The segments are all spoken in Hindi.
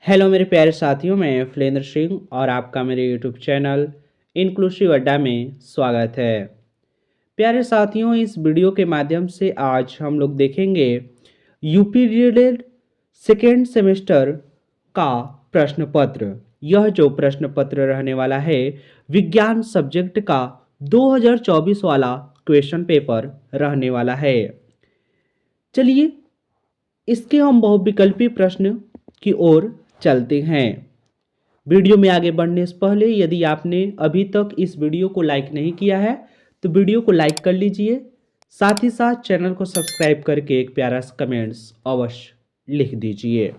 हेलो मेरे प्यारे साथियों, मैं फलेंद्र सिंह और आपका मेरे यूट्यूब चैनल इंक्लूसिव अड्डा में स्वागत है। प्यारे साथियों, इस वीडियो के माध्यम से आज हम लोग देखेंगे यूपी रिलेटेड सेकेंड सेमेस्टर का प्रश्न पत्र। यह जो प्रश्न पत्र रहने वाला है विज्ञान सब्जेक्ट का 2024 वाला क्वेश्चन पेपर रहने वाला है। चलिए इसके हम बहुविकल्पी प्रश्न की ओर चलते हैं। वीडियो में आगे बढ़ने से पहले यदि आपने अभी तक इस वीडियो को लाइक नहीं किया है तो वीडियो को लाइक कर लीजिए, साथ ही साथ चैनल को सब्सक्राइब करके एक प्यारा सा कमेंट्स अवश्य लिख दीजिए।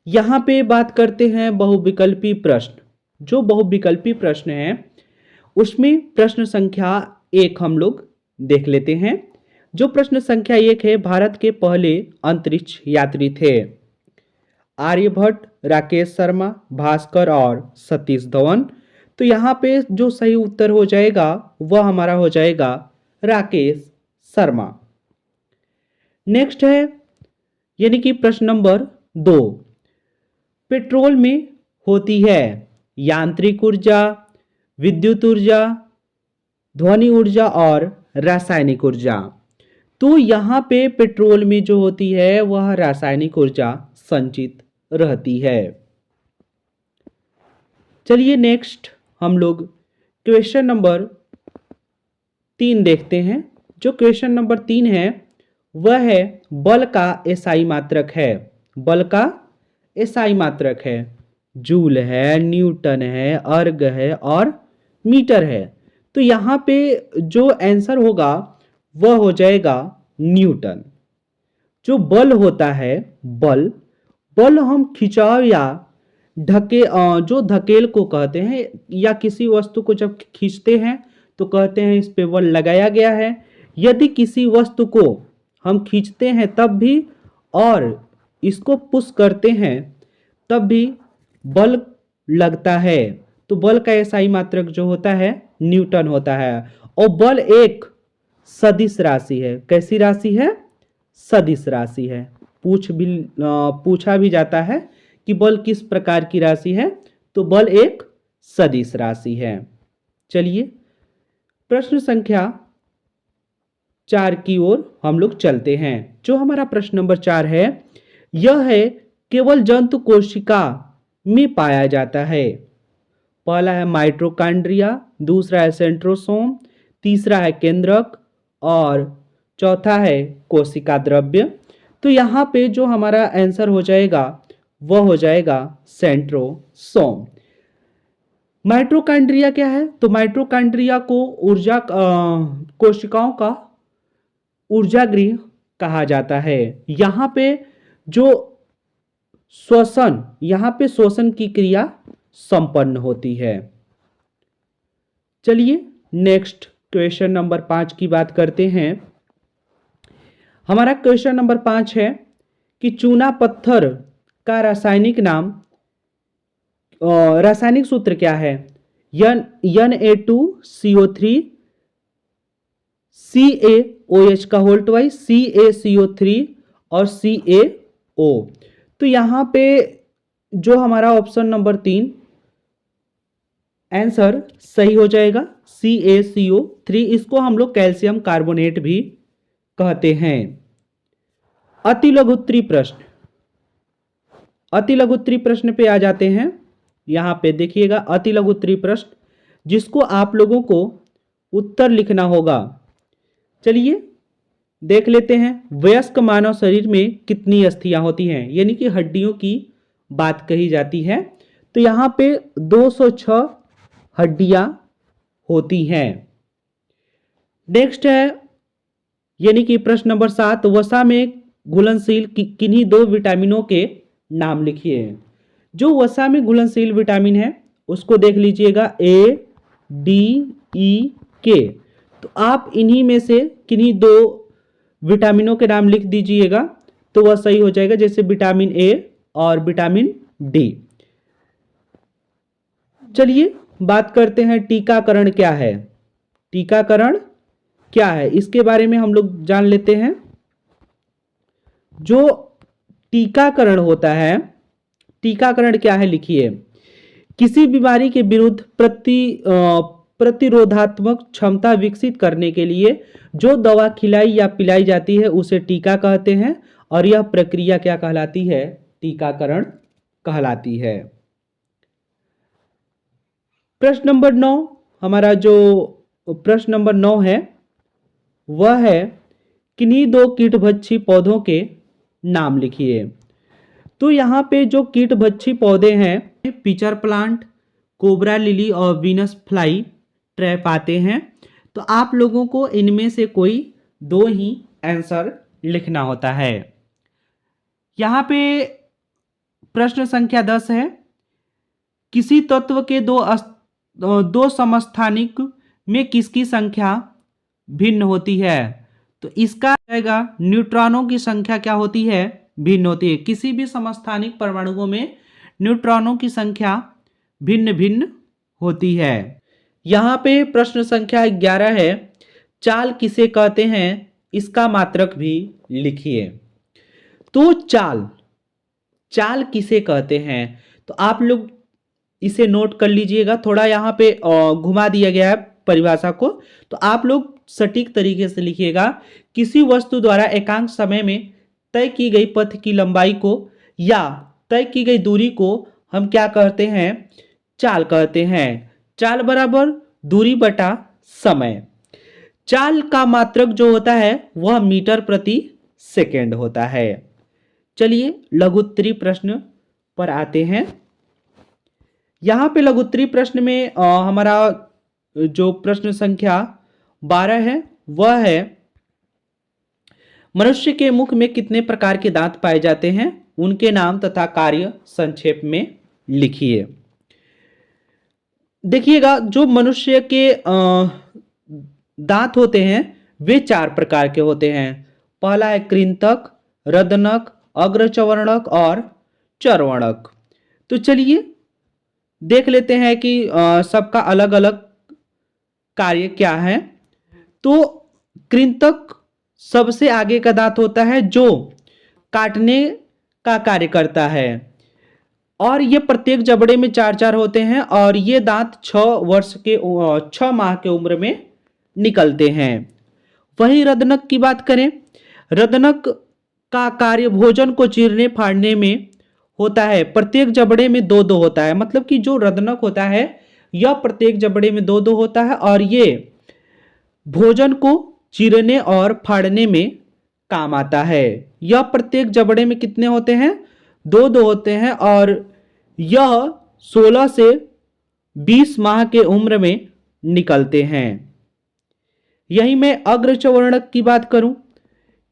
यहाँ पे बात करते हैं बहुविकल्पी प्रश्न। जो बहुविकल्पी प्रश्न है उसमें प्रश्न संख्या 1 हम लोग देख लेते हैं। जो प्रश्न संख्या 1 है, भारत के पहले अंतरिक्ष यात्री थे आर्यभट्ट, राकेश शर्मा, भास्कर और सतीश धवन। तो यहाँ पे जो सही उत्तर हो जाएगा वह हमारा हो जाएगा राकेश शर्मा। नेक्स्ट है यानी कि प्रश्न नंबर 2, पेट्रोल में होती है यांत्रिक ऊर्जा, विद्युत ऊर्जा, ध्वनि ऊर्जा और रासायनिक ऊर्जा। तो यहाँ पे पेट्रोल में जो होती है वह रासायनिक ऊर्जा संचित रहती है। चलिए नेक्स्ट हम लोग क्वेश्चन नंबर 3 देखते हैं। जो क्वेश्चन नंबर 3 है वह है बल का एसआई मात्रक है। बल का एसआई मात्रक है, जूल है, न्यूटन है, अर्ग है और मीटर है। तो यहाँ पे जो आंसर होगा वह हो जाएगा न्यूटन। जो बल होता है, बल हम खिंचाव या जो धकेल को कहते हैं, या किसी वस्तु को जब खींचते हैं तो कहते हैं इस पे बल लगाया गया है। यदि किसी वस्तु को हम खींचते हैं तब भी और इसको पुश करते हैं तब भी बल लगता है। तो बल का एसआई मात्रक जो होता है न्यूटन होता है। और बल एक सदिश राशि है। कैसी राशि है? सदिश राशि है। पूछा भी जाता है कि बल किस प्रकार की राशि है, तो बल एक सदिश राशि है। चलिए प्रश्न संख्या 4 की ओर हम लोग चलते हैं। जो हमारा प्रश्न नंबर 4 है यह है केवल जंतु कोशिका में पाया जाता है। पहला है माइटोकॉन्ड्रिया, दूसरा है सेंट्रोसोम, तीसरा है केंद्रक और चौथा है कोशिका द्रव्य। तो यहाँ पे जो हमारा आंसर हो जाएगा वह हो जाएगा सेंट्रोसोम। माइटोकॉन्ड्रिया क्या है? तो माइटोकॉन्ड्रिया को कोशिकाओं का ऊर्जा गृह कहा जाता है। यहाँ पे जो श्वसन की क्रिया संपन्न होती है। चलिए नेक्स्ट क्वेश्चन नंबर 5 की बात करते हैं। हमारा क्वेश्चन नंबर 5 है कि चूना पत्थर का रासायनिक सूत्र क्या है? Na2CO3 CaOH का होल ट्वाइस CaCO3 और CaO। तो यहाँ पे जो हमारा ऑप्शन नंबर 3 आंसर सही हो जाएगा CaCO3। इसको हम लोग कैल्शियम कार्बोनेट भी कहते हैं। अति लघुत्तरी प्रश्न पे आ जाते हैं। यहाँ पे देखिएगा अति लघुत्तरी प्रश्न जिसको आप लोगों को उत्तर लिखना होगा। चलिए देख लेते हैं। वयस्क मानव शरीर में कितनी अस्थियां होती हैं, यानी कि हड्डियों की बात कही जाती है। तो यहाँ पे 206 हड्डियां होती हैं। नेक्स्ट है यानी कि प्रश्न नंबर 7, वसा में घुलनशील किन्हीं 2 विटामिनों के नाम लिखिए। जो वसा में घुलनशील विटामिन है उसको देख लीजिएगा A, D, E, K। तो आप इन्हीं में से किन्हीं 2 विटामिनों के नाम लिख दीजिएगा तो वह सही हो जाएगा, जैसे विटामिन A और विटामिन D। चलिए बात करते हैं टीकाकरण क्या है। टीकाकरण क्या है इसके बारे में हम लोग जान लेते हैं। जो टीकाकरण होता है, टीकाकरण क्या है लिखिए, किसी बीमारी के विरुद्ध प्रतिरोधात्मक क्षमता विकसित करने के लिए जो दवा खिलाई या पिलाई जाती है उसे टीका कहते हैं और यह प्रक्रिया क्या कहलाती है, टीकाकरण कहलाती है। प्रश्न नंबर 9, हमारा जो प्रश्न नंबर 9 है वह है किन्हीं दो कीटभक्षी पौधों के नाम लिखिए। तो यहाँ पे जो कीटभक्षी पौधे हैं पिचर प्लांट, कोबरा लिली और वीनस फ्लाई ट्रैप आते हैं। तो आप लोगों को इनमें से कोई दो ही आंसर लिखना होता है। यहाँ पे प्रश्न संख्या 10 है, किसी तत्व के दो समस्थानिक में किसकी संख्या भिन्न होती है। तो इसका आएगा न्यूट्रॉनों की संख्या क्या होती है, भिन्न होती है। किसी भी समस्थानिक परमाणुओं में न्यूट्रॉनों की संख्या भिन्न भिन्न होती है। यहाँ पे प्रश्न संख्या 11 है, चाल किसे कहते हैं, इसका मात्रक भी लिखिए। तो चाल किसे कहते हैं, तो आप लोग इसे नोट कर लीजिएगा। थोड़ा यहाँ पे घुमा दिया गया है परिभाषा को, तो आप लोग सटीक तरीके से लिखिएगा। किसी वस्तु द्वारा एकांक समय में तय की गई पथ की लंबाई को या तय की गई दूरी को हम क्या कहते हैं, चाल कहते हैं। चाल बराबर दूरी बटा समय। चाल का मात्रक जो होता है वह मीटर प्रति सेकेंड होता है। चलिए लघुत्तरी प्रश्न पर आते हैं। यहाँ पे लघुत्तरी प्रश्न में हमारा जो प्रश्न संख्या 12 है वह है, मनुष्य के मुख में कितने प्रकार के दांत पाए जाते हैं, उनके नाम तथा कार्य संक्षेप में लिखिए। देखिएगा जो मनुष्य के दांत होते हैं वे 4 प्रकार के होते हैं। पहला है कृंतक, रदनक, अग्रचवर्णक और चर्वणक। तो चलिए देख लेते हैं कि सबका अलग अलग कार्य क्या है। तो कृंतक सबसे आगे का दांत होता है जो काटने का कार्य करता है और ये प्रत्येक जबड़े में 4-4 होते हैं और ये दांत 6 माह के उम्र में निकलते हैं। वहीं रदनक की बात करें, रदनक का कार्य भोजन को चीरने फाड़ने में होता है। प्रत्येक जबड़े में 2-2 होता है, मतलब कि जो रदनक होता है यह प्रत्येक जबड़े में 2-2 होता है और ये भोजन को चीरने और फाड़ने में काम आता है। यह प्रत्येक जबड़े में कितने होते हैं, 2-2 होते हैं और यह 16 से 20 माह के उम्र में निकलते हैं। यही मैं अग्रचवर्णक की बात करूं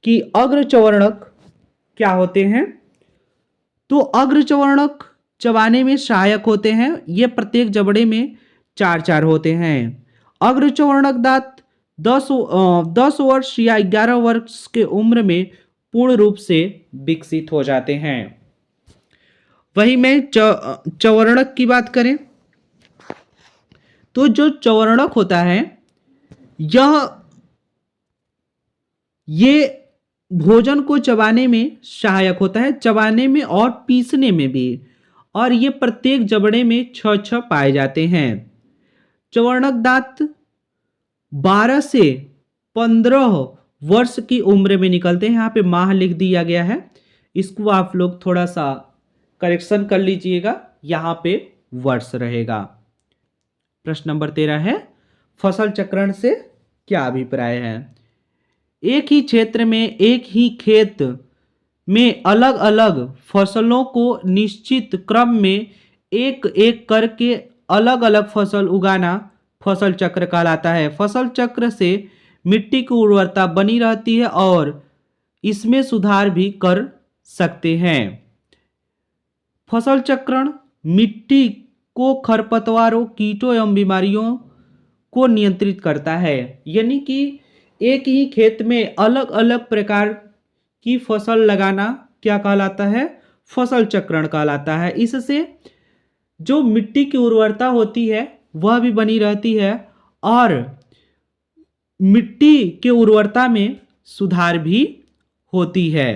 कि अग्रचवर्णक क्या होते हैं, तो अग्रचवर्णक चबाने में सहायक होते हैं। ये प्रत्येक जबड़े में 4-4 होते हैं। अग्रचवर्णक दांत 10 वर्ष या 11 वर्ष के उम्र में पूर्ण रूप से विकसित हो जाते हैं। वही में चवर्णक की बात करें तो जो चवर्णक होता है ये भोजन को चबाने में सहायक होता है, चबाने में और पीसने में भी, और ये प्रत्येक जबड़े में 6-6 पाए जाते हैं। चवर्णक दांत 12 से 15 वर्ष की उम्र में निकलते हैं। यहाँ पे माह लिख दिया गया है, इसको आप लोग थोड़ा सा करेक्शन कर लीजिएगा, यहाँ पे वर्ष रहेगा। प्रश्न नंबर 13 है, फसल चक्रण से क्या अभिप्राय है। एक ही क्षेत्र में एक ही खेत में अलग अलग फसलों को निश्चित क्रम में एक एक करके अलग अलग फसल उगाना फसल चक्र कहलाता है। फसल चक्र से मिट्टी की उर्वरता बनी रहती है और इसमें सुधार भी कर सकते हैं। फसल चक्रण मिट्टी को खरपतवारों, कीटों एवं बीमारियों को नियंत्रित करता है। यानी कि एक ही खेत में अलग अलग प्रकार की फसल लगाना क्या कहलाता है, फसल चक्रण कहलाता है। इससे जो मिट्टी की उर्वरता होती है वह भी बनी रहती है और मिट्टी के उर्वरता में सुधार भी होती है।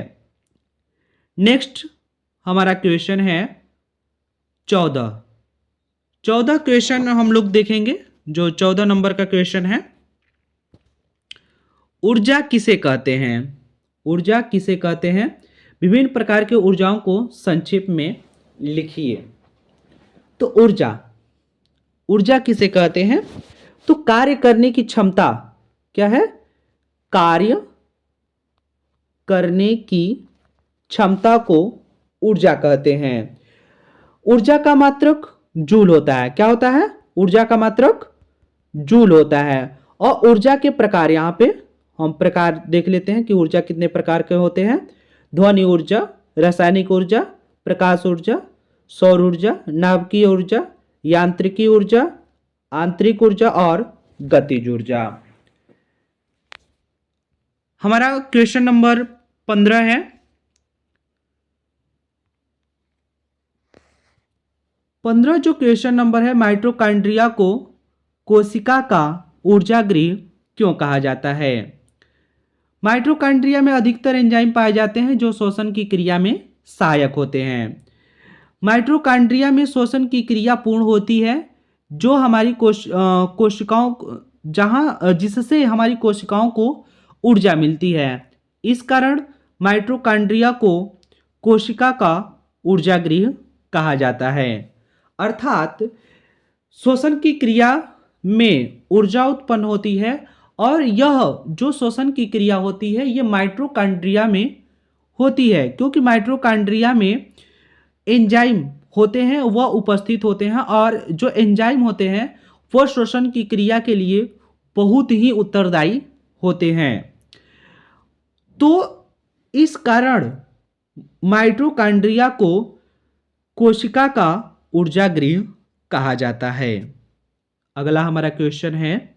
नेक्स्ट हमारा क्वेश्चन है 14 क्वेश्चन हम लोग देखेंगे। जो 14 नंबर का क्वेश्चन है, ऊर्जा किसे कहते हैं? ऊर्जा किसे कहते हैं? विभिन्न प्रकार के ऊर्जाओं को संक्षेप में लिखिए। तो ऊर्जा किसे कहते हैं? तो कार्य करने की क्षमता, क्या है? कार्य करने की क्षमता को ऊर्जा कहते हैं। ऊर्जा का मात्रक जूल होता है। क्या होता है? ऊर्जा का मात्रक जूल होता है। और ऊर्जा के प्रकार, यहाँ पे हम प्रकार देख लेते हैं कि ऊर्जा कितने प्रकार के होते हैं। ध्वनि ऊर्जा, रासायनिक ऊर्जा, प्रकाश ऊर्जा, सौर ऊर्जा, नाभिकीय ऊर्जा, यांत्रिकी ऊर्जा, आंतरिक ऊर्जा और गतिज ऊर्जा। हमारा क्वेश्चन नंबर 15 है। 15 जो क्वेश्चन नंबर है, माइटोकॉन्ड्रिया को कोशिका का ऊर्जागृह क्यों कहा जाता है? माइटोकॉन्ड्रिया में अधिकतर एंजाइम पाए जाते हैं जो श्वसन की क्रिया में सहायक होते हैं। माइटोकॉन्ड्रिया में श्वसन की क्रिया पूर्ण होती है जो हमारी कोशिकाओं जिससे हमारी कोशिकाओं को ऊर्जा मिलती है। इस कारण माइटोकॉन्ड्रिया को कोशिका का ऊर्जागृह कहा जाता है। अर्थात श्वसन की क्रिया में ऊर्जा उत्पन्न होती है और यह जो श्वसन की क्रिया होती है ये माइटोकॉन्ड्रिया में होती है, क्योंकि माइटोकॉन्ड्रिया में एंजाइम होते हैं वह उपस्थित होते हैं और जो एंजाइम होते हैं वह श्वसन की क्रिया के लिए बहुत ही उत्तरदायी होते हैं। तो इस कारण माइटोकॉन्ड्रिया को कोशिका का ऊर्जागृह कहा जाता है। अगला हमारा क्वेश्चन है,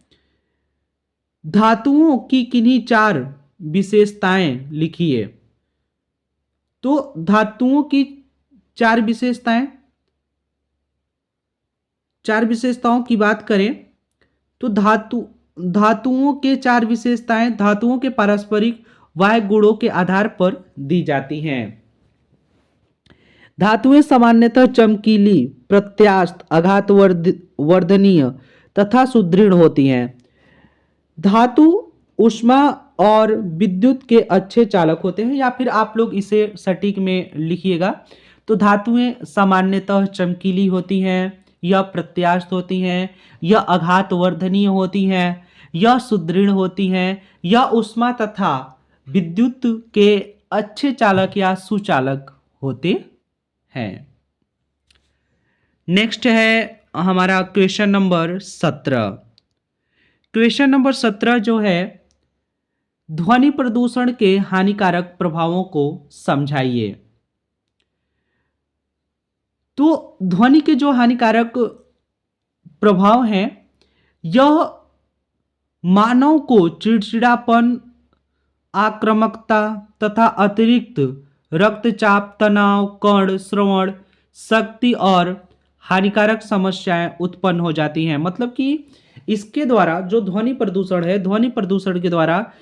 धातुओं की किन्हीं 4 विशेषताएं लिखिए। तो धातुओं की 4 विशेषताओं की बात करें तो धातुओं के 4 विशेषताएं धातुओं के पारस्परिक वाह्य गुणों के आधार पर दी जाती हैं। धातुएं सामान्यतः चमकीली, प्रत्यास्थ, आघातवर्धनीय तथा सुदृढ़ होती हैं। धातु ऊष्मा और विद्युत के अच्छे चालक होते हैं, या फिर आप लोग इसे सटीक में लिखिएगा। तो धातुएं सामान्यतः चमकीली होती हैं, यह प्रत्यास्थ होती हैं, यह आघातवर्धनीय होती हैं, यह सुदृढ़ होती हैं, यह ऊष्मा तथा विद्युत के अच्छे चालक या सुचालक होते हैं। नेक्स्ट है हमारा क्वेश्चन नंबर 17। क्वेश्चन नंबर 17 जो है, ध्वनि प्रदूषण के हानिकारक प्रभावों को समझाइए। तो ध्वनि के जो हानिकारक प्रभाव हैं, यह मानव को चिड़चिड़ापन, आक्रामकता तथा अतिरिक्त रक्तचाप, तनाव, कर्ण, श्रवण शक्ति और हानिकारक समस्याएं उत्पन्न हो जाती हैं। मतलब कि इसके द्वारा जो ध्वनि प्रदूषण है, ध्वनि प्रदूषण के द्वारा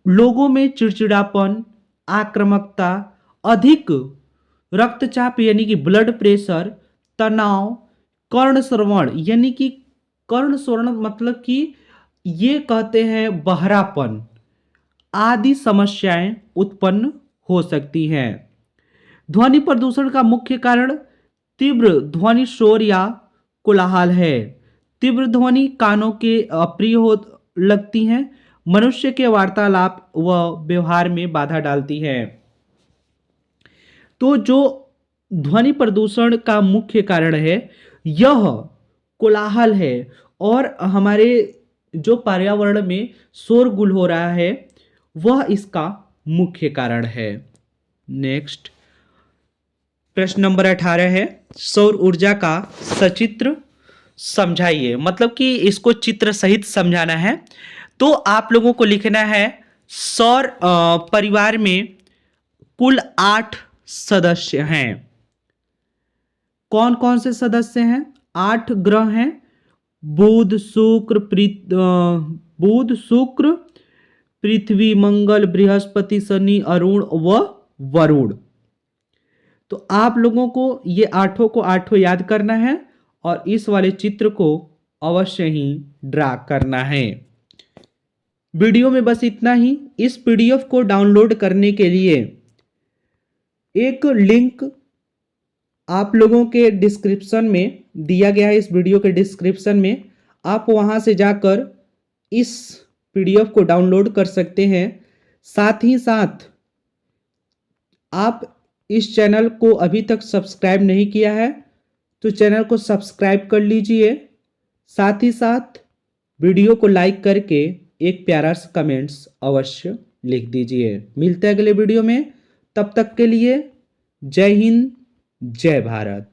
लोगों में चिड़चिड़ापन, आक्रामकता, अधिक रक्तचाप यानी कि ब्लड प्रेशर, तनाव, कर्ण श्रवण यानी कि कर्ण श्रवण मतलब कि ये कहते हैं बहरापन आदि समस्याएं उत्पन्न हो सकती हैं। ध्वनि प्रदूषण का मुख्य कारण तीव्र ध्वनि शोर या कोलाहल है। तीव्र ध्वनि कानों के अप्रिय हो लगती हैं, मनुष्य के वार्तालाप व व्यवहार में बाधा डालती है। तो जो ध्वनि प्रदूषण का मुख्य कारण है यह कोलाहल है और हमारे जो पर्यावरण में शोरगुल हो रहा है वह इसका मुख्य कारण है। नेक्स्ट प्रश्न नंबर 18 है, सौर ऊर्जा का सचित्र समझाइए। मतलब कि इसको चित्र सहित समझाना है। तो आप लोगों को लिखना है, सौर परिवार में कुल 8 सदस्य हैं। कौन कौन से सदस्य हैं? 8 ग्रह हैं, बुध, शुक्र, पृथ्वी, मंगल, बृहस्पति, शनि, अरुण व वरुण। तो आप लोगों को ये आठों को आठों याद करना है और इस वाले चित्र को अवश्य ही ड्रा करना है। वीडियो में बस इतना ही। इस पीडीएफ को डाउनलोड करने के लिए एक लिंक आप लोगों के डिस्क्रिप्शन में दिया गया है। इस वीडियो के डिस्क्रिप्शन में आप वहां से जाकर इस पीडीएफ को डाउनलोड कर सकते हैं। साथ ही साथ आप इस चैनल को अभी तक सब्सक्राइब नहीं किया है तो चैनल को सब्सक्राइब कर लीजिए। साथ ही साथ वीडियो को लाइक करके एक प्यारा सा कमेंट्स अवश्य लिख दीजिए। मिलते हैं अगले वीडियो में, तब तक के लिए जय हिंद, जय भारत।